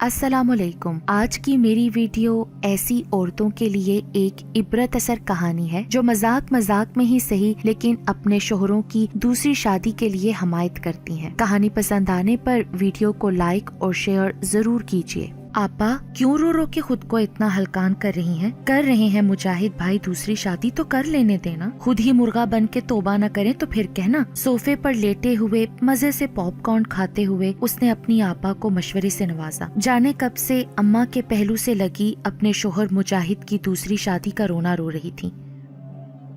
السلام علیکم۔ آج کی میری ویڈیو ایسی عورتوں کے لیے ایک عبرت اثر کہانی ہے جو مذاق میں ہی صحیح لیکن اپنے شوہروں کی دوسری شادی کے لیے حمایت کرتی ہیں۔ کہانی پسند آنے پر ویڈیو کو لائک اور شیئر ضرور کیجیے۔ آپا کیوں رو رو کے خود کو اتنا ہلکان کر رہے ہیں مجاہد بھائی دوسری شادی تو کر لینے دینا، خود ہی مرغا بن کے توبہ نہ کریں تو پھر کہنا۔ صوفے پر لیٹے ہوئے مزے سے پاپ کارن کھاتے ہوئے اس نے اپنی آپا کو مشورے سے نوازا۔ جانے کب سے اماں کے پہلو سے لگی اپنے شوہر مجاہد کی دوسری شادی کا رونا رو رہی تھی۔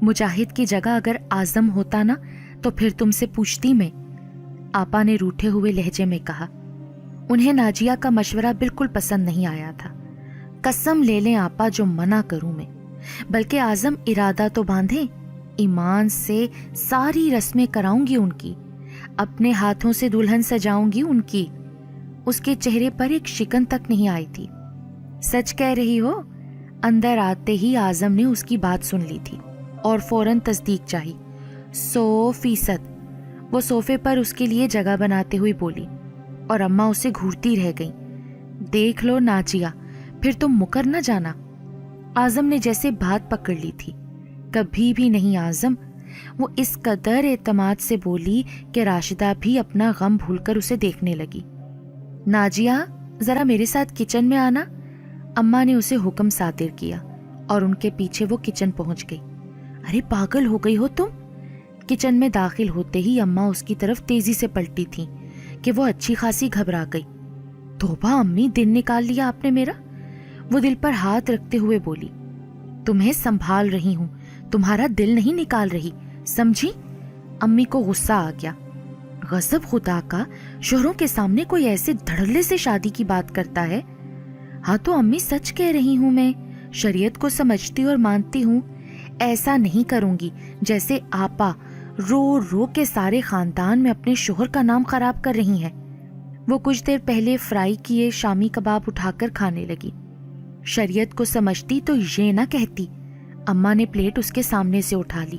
مجاہد کی جگہ اگر اعظم ہوتا نا تو پھر تم سے پوچھتی میں، آپا نے روٹھے ہوئے لہجے میں کہا۔ انہیں ناجیہ کا مشورہ بالکل پسند نہیں آیا تھا۔ قسم لے لیں آپا جو منع کروں میں، بلکہ اعظم ارادہ تو باندھے، ایمان سے ساری رسمیں کراؤں گی ان کی، اپنے ہاتھوں سے دلہن سجاؤں گی ان کی۔ اس کے چہرے پر ایک شکن تک نہیں آئی تھی۔ سچ کہہ رہی ہو؟ اندر آتے ہی اعظم نے اس کی بات سن لی تھی اور فوراً تصدیق چاہی۔ 100%۔ وہ صوفے پر اس کے لیے جگہ بناتے ہوئے بولی اور اماں اسے گھورتی رہ گئیں۔ دیکھ لو ناجیہ، پھر تم مکر نہ جانا۔ اعظم نے جیسے بات پکڑ لی تھی۔ کبھی بھی نہیں اعظم۔ وہ اس قدر اعتماد سے بولی کہ راشدہ بھی اپنا غم بھول کر اسے دیکھنے لگی۔ ناجیہ ذرا میرے ساتھ کچن میں آنا، اماں نے اسے حکم صادر کیا اور ان کے پیچھے وہ کچن پہنچ گئی۔ ارے پاگل ہو گئی ہو تم؟ کچن میں داخل ہوتے ہی اماں اس کی طرف تیزی سے پلٹی تھیں کہ وہ اچھی خاصی گھبرا گئی۔ توبہ امی، دن نکال لیا آپ نے میرا، وہ دل پر ہاتھ رکھتے ہوئے بولی۔ تمہیں سنبھال رہی ہوں، تمہارا دل نہیں نکال رہی، سمجھی؟ امی کو غصہ آ گیا۔ غضب خدا کا، شوہروں کے سامنے کوئی ایسے دھڑلے سے شادی کی بات کرتا ہے؟ ہاں تو امی سچ کہہ رہی ہوں، میں شریعت کو سمجھتی اور مانتی ہوں۔ ایسا نہیں کروں گی جیسے آپا رو رو کے سارے خاندان میں اپنے شوہر کا نام خراب کر رہی ہیں۔ وہ کچھ دیر پہلے فرائی کیے شامی کباب اٹھا کر کھانے لگی۔ شریعت کو سمجھتی تو یہ نہ کہتی۔ اماں نے پلیٹ اس کے سامنے سے اٹھا لی۔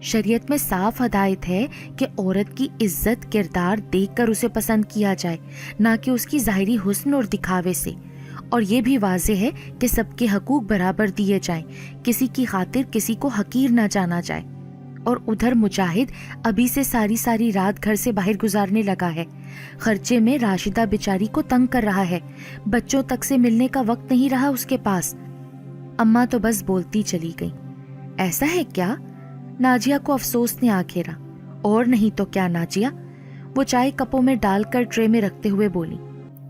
شریعت میں صاف ہدایت ہے کہ عورت کی عزت کردار دیکھ کر اسے پسند کیا جائے، نہ کہ اس کی ظاہری حسن اور دکھاوے سے۔ اور یہ بھی واضح ہے کہ سب کے حقوق برابر دیے جائیں، کسی کی خاطر کسی کو حقیر نہ جانا جائے۔ اور ادھر مجاہد ابھی سے ساری رات گھر سے باہر گزارنے لگا ہے، خرچے میں راشدہ بیچاری کو تنگ کر رہا ہے، بچوں تک سے ملنے کا وقت نہیں رہا اس کے پاس۔ اماں تو بس بولتی چلی گئی۔ ایسا ہے کیا؟ ناجیہ کو افسوس نے آ گھیرا۔ اور نہیں تو کیا ناجیہ، وہ چائے کپوں میں ڈال کر ٹرے میں رکھتے ہوئے بولی۔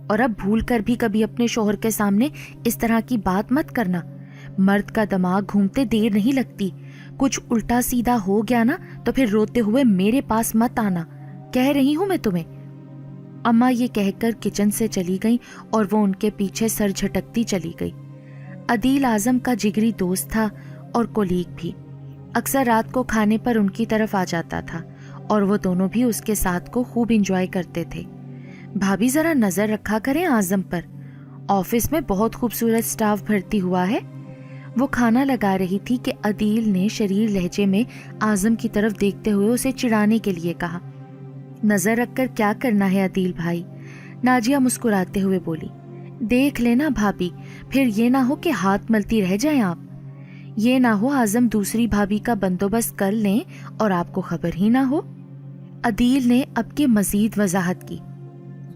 اور اب بھول کر بھی کبھی اپنے شوہر کے سامنے اس طرح کی بات مت کرنا۔ مرد کا دماغ گھومتے دیر نہیں لگتی، کچھ الٹا سیدھا ہو گیا نا تو پھر روتے ہوئے میرے پاس مت آنا، کہہ رہی ہوں میں تمہیں۔ اماں یہ کہہ کر کچن سے چلی گئیں اور وہ ان کے پیچھے سر جھٹکتی چلی گئی۔ عدیل اعظم کا جگری دوست تھا اور کولیگ بھی، اکثر رات کو کھانے پر ان کی طرف آ جاتا تھا اور وہ دونوں بھی اس کے ساتھ کو خوب انجوائے کرتے تھے۔ بھابھی ذرا نظر رکھا کریں اعظم پر، آفس میں بہت خوبصورت سٹاف بھرتی ہوا ہے۔ وہ کھانا لگا رہی تھی کہ عدیل نے شریر لہجے میں اعظم کی طرف دیکھتے ہوئے اسے چڑھانے کے لیے کہا۔ نظر رکھ کر کیا کرنا ہے عدیل بھائی؟ ناجیہ مسکراتے ہوئے بولی۔ دیکھ لینا بھابھی، پھر یہ نہ ہو کہ ہاتھ ملتی رہ جائیں آپ، یہ نہ ہو اعظم دوسری بھابھی کا بندوبست کر لیں اور آپ کو خبر ہی نہ ہو۔ عدیل نے اب کے مزید وضاحت کی۔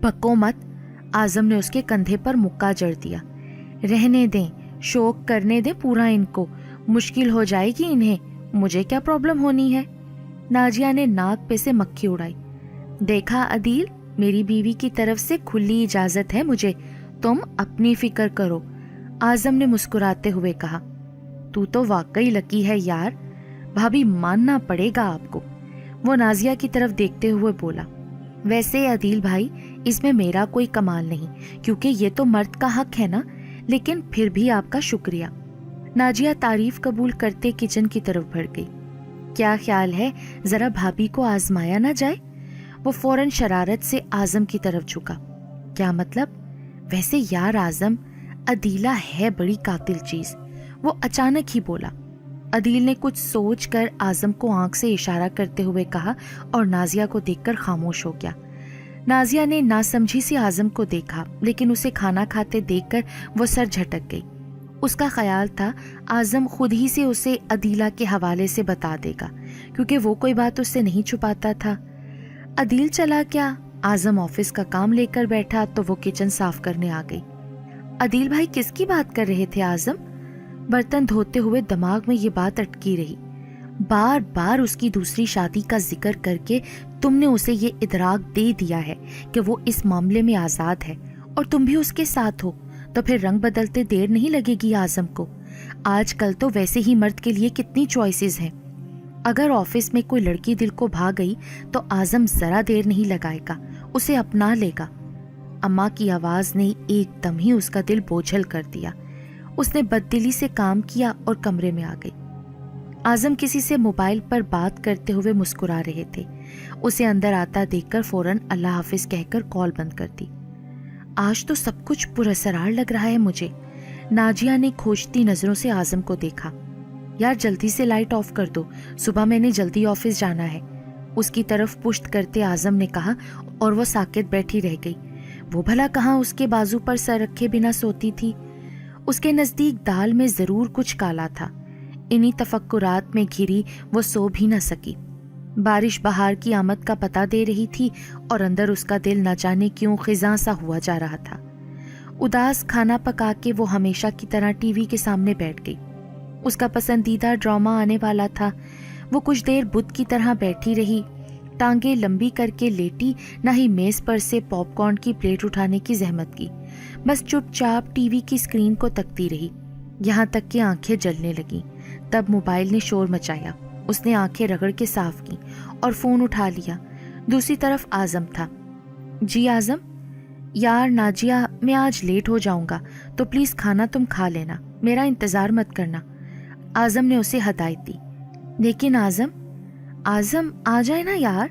بکو مت، اعظم نے اس کے کندھے پر مکہ جڑ دیا۔ رہنے دیں، شوق کرنے دیں پورا ان کو، مشکل ہو جائے گی انہیں، مجھے کیا پرابلم ہونی ہے؟ ناجیہ نے ناک پہ سے مکھی اڑائی۔ دیکھا عدیل، میری بیوی کی طرف سے کھلی اجازت ہے مجھے، تم اپنی فکر کرو، اعظم نے مسکراتے ہوئے کہا۔ تو واقعی لکی ہے یار، بھابھی ماننا پڑے گا آپ کو، وہ نازیہ کی طرف دیکھتے ہوئے بولا۔ ویسے عدیل بھائی، اس میں میرا کوئی کمال نہیں کیونکہ یہ تو مرد کا حق ہے نا، لیکن پھر بھی آپ کا شکریہ۔ ناجیہ تعریف قبول کرتے کچن کی طرف بڑھ گئی۔ کیا خیال ہے ذرا بھابھی کو آزمایا نہ جائے؟ وہ فوراً شرارت سے اعظم کی طرف جھکا۔ کیا مطلب؟ ویسے یار اعظم، عدیلہ ہے بڑی قاتل چیز، وہ اچانک ہی بولا۔ عدیل نے کچھ سوچ کر اعظم کو آنکھ سے اشارہ کرتے ہوئے کہا اور نازیہ کو دیکھ کر خاموش ہو گیا۔ नाजिया ने नासमझी से आजम को देखा, लेकिन उसे खाना खाते देखकर वो सर झटक गई। उसका ख्याल था आजम खुद ही से उसे अदीला के हवाले से बता देगा, क्योंकि वो कोई बात उससे नहीं छुपाता था। अदील चला क्या? आजम ऑफिस का काम लेकर बैठा तो वो किचन साफ करने आ गई। अदील भाई किसकी बात कर रहे थे आजम? बर्तन धोते हुए दिमाग में ये बात अटकी रही। बार बार उसकी दूसरी शादी का जिक्र करके तुमने उसे ये इदराक दे दिया है कि वो इस मामले में आजाद है और तुम भी उसके साथ हो, तो फिर रंग बदलते देर नहीं लगेगी आजम को। आजकल तो वैसे ही मर्द के लिए कितनी चॉइसेस हैं। अगर ऑफिस में कोई लड़की दिल को भा गई तो आजम जरा देर नहीं लगाएगा, उसे अपना लेगा। अम्मा की आवाज ने एकदम ही उसका दिल बोझल कर दिया। उसने बददिली से काम किया और कमरे में आ गई। आजम किसी से मोबाइल पर बात करते हुए मुस्कुरा रहे थे। उसे अंदर आता देखकर फौरन अल्लाह हाफिज कहकर कॉल बंद कर दी। आज तो सब कुछ पुरअसरार लग रहा है मुझे। नाजिया ने खोजती नजरों से आजम को देखा। यार जल्दी से लाइट ऑफ कर दो, सुबह मैंने जल्दी ऑफिस जाना है, उसकी तरफ पुश्त करते आजम ने कहा, और वो साकित बैठी रह गई। वो भला कहाँ उसके बाजू पर सर रखे बिना सोती थी। उसके नजदीक दाल में जरूर कुछ काला था। इन्हीं तफक्कुरात में घिरी वो सो भी न सकी। बारिश बहार की आमद का पता दे रही थी और अंदर उसका दिल न जाने क्यों खिजा सा हुआ जा रहा था। उदास खाना पका के वो हमेशा की तरह टीवी के सामने बैठ गई। उसका पसंदीदा ड्रामा आने वाला था। वो कुछ देर बुत की तरह बैठी रही, टांगे लंबी करके लेटी, न ही मेज पर से पॉपकॉर्न की प्लेट उठाने की जहमत की। बस चुपचाप टीवी की स्क्रीन को तकती रही, यहाँ तक कि आंखें जलने लगी। तब मोबाइल ने शोर मचाया। उसने आंखें रगड़ के साफ की और फोन उठा लिया। दूसरी तरफ आजम था। जी आजम। यार नाजिया, मैं आज लेट हो जाऊंगा, तो प्लीज खाना तुम खा लेना, मेरा इंतजार मत करना। आजम ने उसे हदायत दी। लेकिन आजम आ जाए ना यार।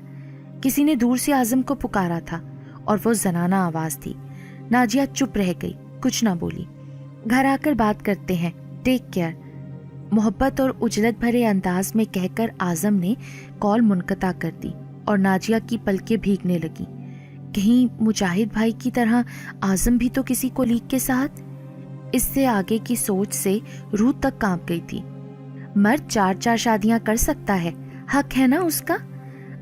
किसी ने दूर से आजम को पुकारा था और वो जनाना आवाज थी। नाजिया चुप रह गई, कुछ ना बोली। घर आकर बात करते हैं, टेक केयर, मोहब्बत और उजलत भरे अंदाज में कहकर आजम ने कॉल मुनक़ता कर दी और नाजिया की पलकें भीगने लगी। कहीं मुजाहिद भाई की तरह आजम भी तो किसी कोलीग के साथ। इससे आगे की सोच से रूह तक कांप गई थी। मर्द 4-4 शादियां कर सकता है, हक है ना उसका।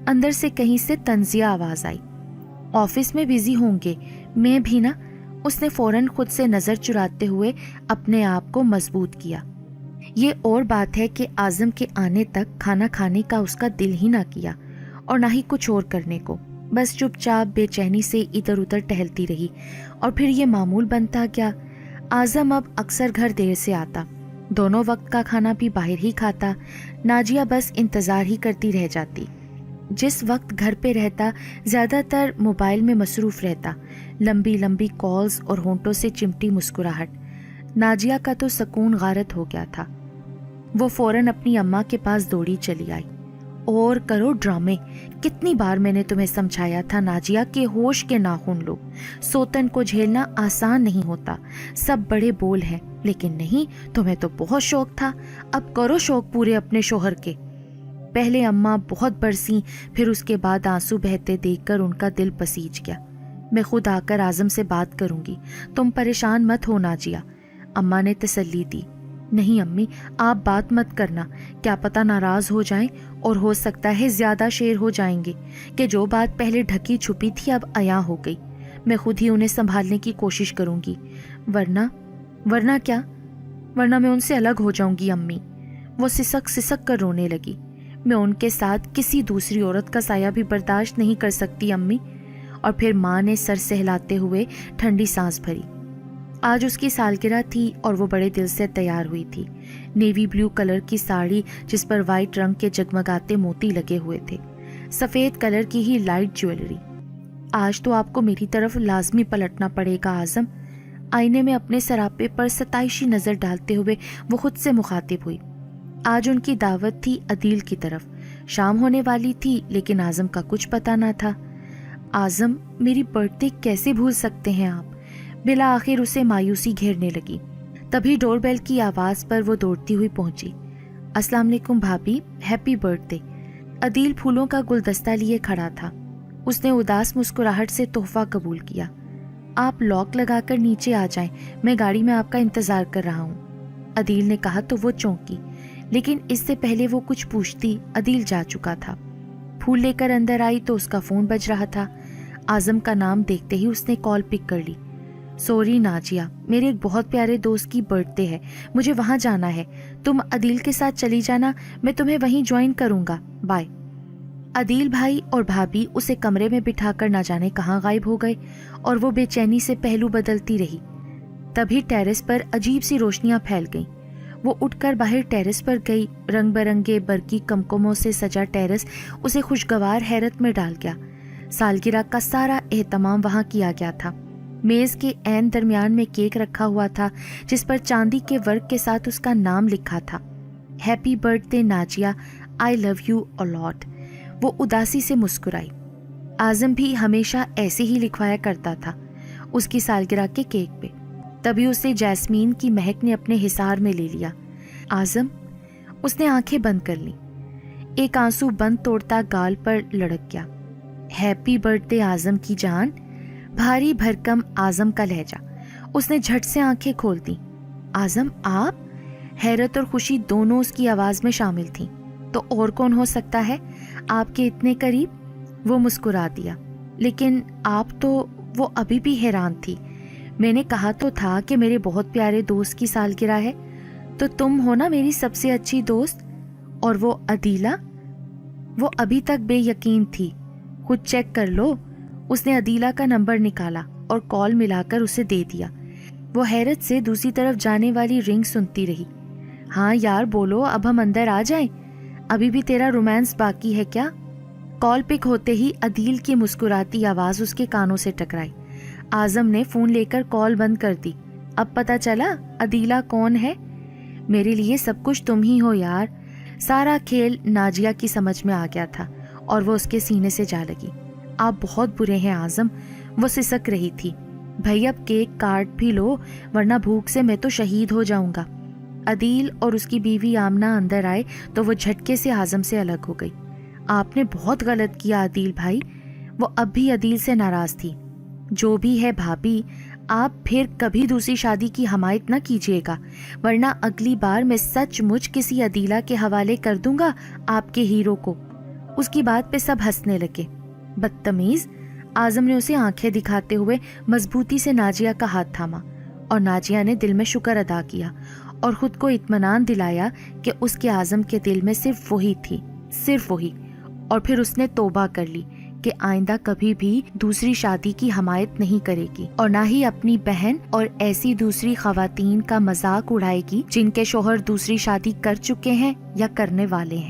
अंदर से कहीं से तंजिया आवाज आई। ऑफिस में बिजी होंगे, मैं भी ना। उसने फौरन खुद से नजर चुराते हुए अपने आप को मजबूत किया। ये और बात है कि आजम के आने तक खाना खाने का उसका दिल ही ना किया और ना ही कुछ और करने को। बस चुपचाप बेचैनी से इधर उधर टहलती रही। और फिर ये मामूल बनता क्या। आजम अब अक्सर घर देर से आता, दोनों वक्त का खाना भी बाहर ही खाता। नाजिया बस इंतजार ही करती रह जाती। जिस वक्त घर पे रहता ज्यादातर मोबाइल में मसरूफ रहता। लंबी लंबी कॉल्स और होंठों से चिमटी मुस्कुराहट। नाजिया का तो सुकून गारत हो गया था। वो फौरन अपनी अम्मा के पास दौड़ी चली आई। और करो ड्रामे, कितनी बार मैंने तुम्हें समझाया था नाजिया के होश के नाखून लो। सोतन को झेलना आसान नहीं होता, सब बड़े बोल हैं, लेकिन नहीं, तुम्हें तो बहुत शौक था, अब करो शौक पूरे अपने शोहर के। पहले अम्मा बहुत बरसी, फिर उसके बाद आंसू बहते देखकर उनका दिल पसीज गया। मैं खुद आकर आजम से बात करूंगी, तुम परेशान मत हो नाजिया, अम्मा ने तसल्ली दी। नहीं अम्मी, आप बात मत करना, क्या पता नाराज हो जाएं और हो सकता है ज्यादा शेर हो जाएंगे कि जो बात पहले ढकी छुपी थी अब अया हो गई। मैं खुद ही उन्हें संभालने की कोशिश करूंगी, वरना क्या, वरना मैं उनसे अलग हो जाऊंगी अम्मी। वो सिसक सिसक कर रोने लगी। मैं उनके साथ किसी दूसरी औरत का साया भी बर्दाश्त नहीं कर सकती अम्मी। और फिर माँ ने सर सहलाते हुए ठंडी सांस भरी। आज उसकी सालगिरह थी और वो बड़े दिल से तैयार हुई थी। नेवी ब्लू कलर की साड़ी जिस पर वाइट रंग के जगमगाते मोती लगे हुए थे, सफेद कलर की ही लाइट ज्वेलरी। आज तो आपको मेरी तरफ लाजमी पलटना पड़ेगा आजम। आईने में अपने सरापे पर सताइशी नजर डालते हुए वो खुद से मुखातिब हुई। आज उनकी दावत थी अदील की तरफ। शाम होने वाली थी, लेकिन आजम का कुछ पता ना था। आजम, मेरी बर्थडे कैसे भूल सकते हैं आप। बिला आखिर उसे मायूसी घेरने लगी। तभी डोरबेल की आवाज पर वो दौड़ती हुई पहुंची। अस्सलाम वालेकुम भाभी, हैप्पी बर्थडे। अदील फूलों का गुलदस्ता लिए खड़ा था। उसने उदास मुस्कुराहट से तोहफा कबूल किया। आप लॉक लगाकर नीचे आ जाएं, मैं गाड़ी में आपका इंतजार कर रहा हूँ, अदील ने कहा तो वो चौंकी, लेकिन इससे पहले वो कुछ पूछती अदील जा चुका था। फूल लेकर अंदर आई तो उसका फोन बज रहा था। आजम का नाम देखते ही उसने कॉल पिक कर ली। सॉरी नाजिया, मेरे एक बहुत प्यारे दोस्त की बर्थडे है, मुझे वहां जाना है, तुम अदील के साथ चली जाना, मैं तुम्हें वहीं ज्वाइन करूंगा, बाय। अदील भाई और भाभी उसे कमरे में बिठाकर न जाने कहाँ गायब हो गए और वो बेचैनी से पहलू बदलती रही। तभी टेरेस पर अजीब सी रोशनियां फैल गईं। वो उठकर बाहर टेरेस पर गई। रंग बिरंगे बरकी कमकमों से सजा टेरेस उसे खुशगवार हैरत में डाल गया। सालगिरह का सारा एहतमाम वहां किया गया था। मेज के ऐन दरमियान में केक रखा हुआ था जिस पर चांदी के वर्क के साथ उसका नाम लिखा था, happy birthday Nazia, I love you a lot. वो उदासी से मुस्कुराई। आजम भी हमेशा ऐसे ही लिखवाया करता था उसकी सालगिरह के केक पे। तभी उसे जैस्मीन की महक ने अपने हिसार में ले लिया। आजम, उसने आंखें बंद कर ली। एक आंसू बंद तोड़ता गाल पर लड़क गया। हैप्पी बर्थडे आजम की जान, भारी भरकम आजम का लहजा। उसने झट से आंखें खोल दी। आजम आप? हैरत और खुशी दोनों उसकी आवाज में शामिल थीं। तो और कौन हो सकता है आपके इतने करीब? वो मुस्कुरा दिया। लेकिन आप तो, वो अभी भी हैरान थी। मैंने कहा तो था कि मेरे बहुत प्यारे दोस्त की सालगिरह है, तो तुम हो ना मेरी सबसे अच्छी दोस्त। और वो अदीला? वो अभी तक बेयकीन थी। खुद चेक कर लो। उसने अदीला का नंबर निकाला और कॉल मिलाकर उसे दे दिया। वो हैरत से दूसरी तरफ जाने वाली रिंग सुनती रही। हाँ यार बोलो, अब हम अंदर आ जाएं? अभी भी तेरा रोमांस बाकी है क्या? कॉल पिक होते ही अदील की मुस्कुराती आवाज उसके कानों से टकराई। आजम ने फोन लेकर कॉल बंद कर दी। अब पता चला अदीला कौन है? मेरे लिए सब कुछ तुम ही हो यार। सारा खेल नाजिया की समझ में आ गया था और वो उसके सीने से जा लगी। आप बहुत बुरे हैं आजम, वो सिसक रही थी। भाई अब केक काट भी लो, वरना भूख से मैं तो शहीद हो जाऊंगा। अदील और उसकी बीवी आमना अंदर आए तो वो झटके से आजम से अलग हो गई। आपने बहुत गलत किया अदील भाई। वो अब भी अदील से नाराज थी। जो भी है भाभी, आप फिर कभी दूसरी शादी की हमायत न कीजिएगा, वरना अगली बार मैं सचमुच किसी अदीला के हवाले कर दूंगा आपके हीरो को। उसकी बात पे सब हंसने लगे। बदतमीज। आजम ने उसे आंखें दिखाते हुए मजबूती से नाजिया का हाथ थामा और नाजिया ने दिल में शुक्र अदा किया और खुद को इत्मीनान दिलाया कि उसके आजम के दिल में सिर्फ वही थी, सिर्फ वही। और फिर उसने तौबा कर ली कि आइंदा कभी भी दूसरी शादी की हमायत नहीं करेगी और ना ही अपनी बहन और ऐसी दूसरी खवातीन का मजाक उड़ाएगी जिनके शौहर दूसरी शादी कर चुके हैं या करने वाले हैं।